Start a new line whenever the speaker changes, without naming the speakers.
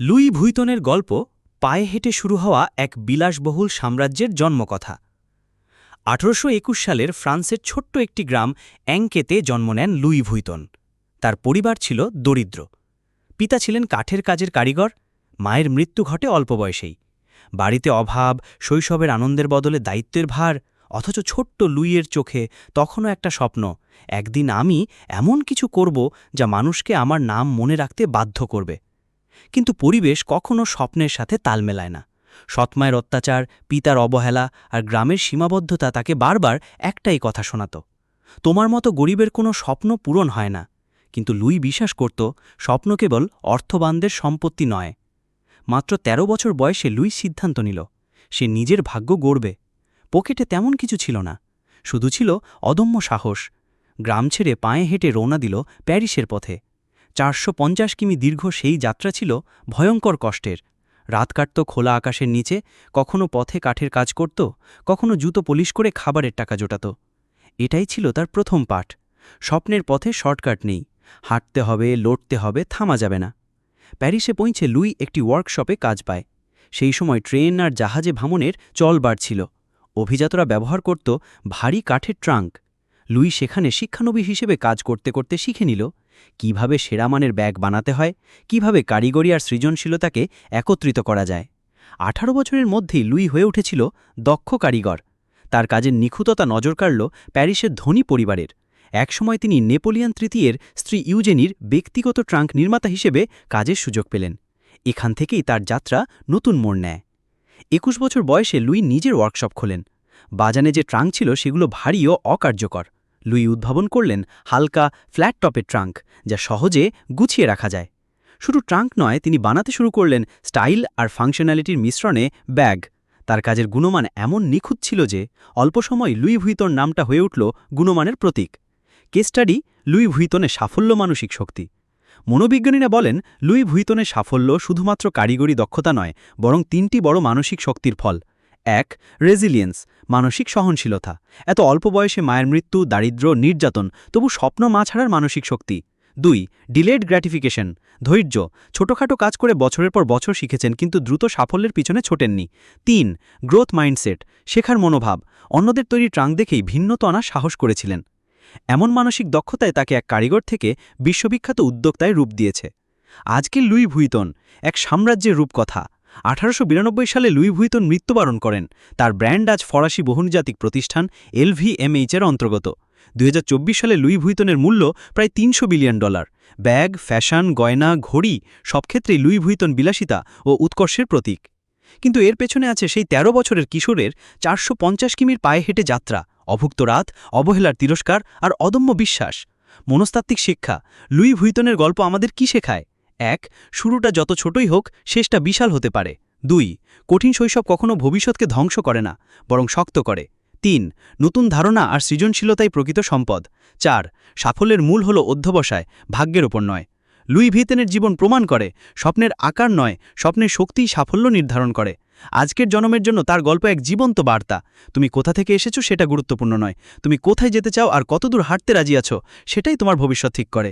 Luis ভুইতনের গল্প পায়ে হেঁটে শুরু হওয়া এক বিলাসবহুল সাম্রাজ্যের জন্মকথা। ১৮২১ সালের ফ্রান্সের ছোট্ট একটি গ্রাম অ্যাংকেতে জন্ম নেন লুই ভুইতন। তার পরিবার ছিল দরিদ্র। পিতা ছিলেন কাঠের কাজের কারিগর, মায়ের মৃত্যু ঘটে অল্প বয়সেই। বাড়িতে অভাব, শৈশবের আনন্দের বদলে দায়িত্বের ভার, অথচ ছোট্ট লুইয়ের চোখে তখনও একটা স্বপ্ন, একদিন আমি এমন কিছু করব যা মানুষকে আমার নাম মনে রাখতে বাধ্য করবে। কিন্তু পরিবেশ কখনও স্বপ্নের সাথে তাল মেলায় না। সৎমায়ের অত্যাচার, পিতার অবহেলা আর গ্রামের সীমাবদ্ধতা তাকে বারবার একটাই কথা শোনাত, তোমার মতো গরিবের কোনো স্বপ্ন পূরণ হয় না। কিন্তু লুই বিশ্বাস করত, স্বপ্ন কেবল অর্থবানদের সম্পত্তি নয়। মাত্র ১৩ বছর বয়সে লুই সিদ্ধান্ত নিল, সে নিজের ভাগ্য গড়বে। পকেটে তেমন কিছু ছিল না, শুধু ছিল অদম্য সাহস। গ্রাম ছেড়ে পায়ে হেঁটে রওনা দিল প্যারিসের পথে। ৪৫০ কিমি দীর্ঘ সেই যাত্রা ছিল ভয়ঙ্কর কষ্টের। রাত কাটত খোলা আকাশের নিচে, কখনো পথে কাঠের কাজ করত, কখনো জুতো পলিশ করে খাবারের টাকা জোটাত। এটাই ছিল তার প্রথম পাঠ। স্বপ্নের পথে শর্টকাট নেই, হাঁটতে হবে, লড়তে হবে, থামা যাবে না। প্যারিসে পৌঁছে লুই একটি ওয়ার্কশপে কাজ পায়। সেই সময় ট্রেন আর জাহাজে ভ্রমণের চল বাড়ছিল। অভিজাতরা ব্যবহার করত ভারী কাঠের ট্রাঙ্ক। লুই সেখানে শিক্ষানবী হিসেবে কাজ করতে করতে শিখে নিল কিভাবে সেরা মানের ব্যাগ বানাতে হয়, কিভাবে কারিগরি আর সৃজনশীলতাকে একত্রিত করা যায়। ১৮ বছরের মধ্যেই লুই হয়ে উঠেছিল দক্ষ কারিগর। তার কাজের নিখুঁততা নজর কাড়ল প্যারিসের ধনী পরিবারের। একসময় তিনি নেপোলিয়ন তৃতীয়ের স্ত্রী ইউজেনির ব্যক্তিগত ট্রাঙ্ক নির্মাতা হিসেবে কাজের সুযোগ পেলেন। এখান থেকেই তার যাত্রা নতুন মোড় নেয়। ২১ বছর বয়সে লুই নিজের ওয়ার্কশপ খোলেন। বাজানে যে ট্রাঙ্ক ছিল সেগুলো ভারী ও অকার্যকর। লুই উদ্ভাবন করলেন হালকা ফ্ল্যাট টপের ট্রাঙ্ক, যা সহজে গুছিয়ে রাখা যায়। শুধু ট্রাঙ্ক নয়, তিনি বানাতে শুরু করলেন স্টাইল আর ফাংশনালিটির মিশ্রণে ব্যাগ। তার কাজের গুণমান এমন নিখুঁত ছিল যে অল্প সময় লুই ভুইতন নামটা হয়ে উঠল গুণমানের প্রতীক। কেস স্টাডি: লুই ভুইতনের সাফল্য মানসিক শক্তি। মনোবিজ্ঞানীরা বলেন, লুই ভুইতনের সাফল্য শুধুমাত্র কারিগরি দক্ষতা নয়, বরং ৩টি বড় মানসিক শক্তির ফল। ১. রেজিলিয়েন্স, মানসিক সহনশীলতা। এত অল্প বয়সে মায়ের মৃত্যু, দারিদ্র্য, নির্যাতন, তবু স্বপ্ন মা ছাড়ার মানসিক শক্তি। ২. ডিলেড গ্র্যাটিফিকেশন, ধৈর্য। ছোটখাটো কাজ করে বছরের পর বছর শিখেছেন, কিন্তু দ্রুত সাফল্যের পিছনে ছোটেননি। ৩. গ্রোথ মাইন্ডসেট, শেখার মনোভাব। অন্যদের তৈরি ট্রাঙ্ক দেখেই ভিন্নতা আনার সাহস করেছিলেন। এমন মানসিক দক্ষতায় তাকে এক কারিগর থেকে বিশ্ববিখ্যাত উদ্যোক্তায় রূপ দিয়েছে। আজকের লুই ভুইতন এক সাম্রাজ্যের রূপকথা। ১৮৯২ সালে লুই ভুইতন মৃত্যুবরণ করেন। তার ব্র্যান্ড আজ ফরাসি বহুজাতিক প্রতিষ্ঠান LVMH-এর অন্তর্গত। ২০২৪ সালে লুই ভুইতনের মূল্য প্রায় $৩০০ বিলিয়ন। ব্যাগ, ফ্যাশন, গয়না, ঘড়ি, সব ক্ষেত্রেই লুই ভুইতন বিলাসিতা ও উৎকর্ষের প্রতীক। কিন্তু এর পেছনে আছে সেই ১৩ বছরের কিশোরের ৪৫০ কিমির পায়ে হেঁটে যাত্রা, অভুক্ত রাত, অবহেলার তিরস্কার আর অদম্য বিশ্বাস। মনস্তাত্ত্বিক শিক্ষা: লুই ভুইতনের গল্প আমাদের কি শেখায়? ১. শুরুটা যত ছোটই হোক, শেষটা বিশাল হতে পারে। ২. কঠিন শৈশব কখনো ভবিষ্যৎকে ধ্বংস করে না, বরং শক্ত করে। ৩. নতুন ধারণা আর সৃজনশীলতাই প্রকৃত সম্পদ। ৪. সাফল্যের মূল হল অধ্যবসায়, ভাগ্যের ওপর নয়। লুই ভুইতনের জীবন প্রমাণ করে, স্বপ্নের আকার নয়, স্বপ্নের শক্তিই সাফল্য নির্ধারণ করে। আজকের জন্মের জন্য তার গল্প এক জীবন্ত বার্তা। তুমি কোথা থেকে এসেছো সেটা গুরুত্বপূর্ণ নয়, তুমি কোথায় যেতে চাও আর কতদূর হাঁটতে রাজি আছো সেটাই তোমার ভবিষ্যৎ ঠিক করে।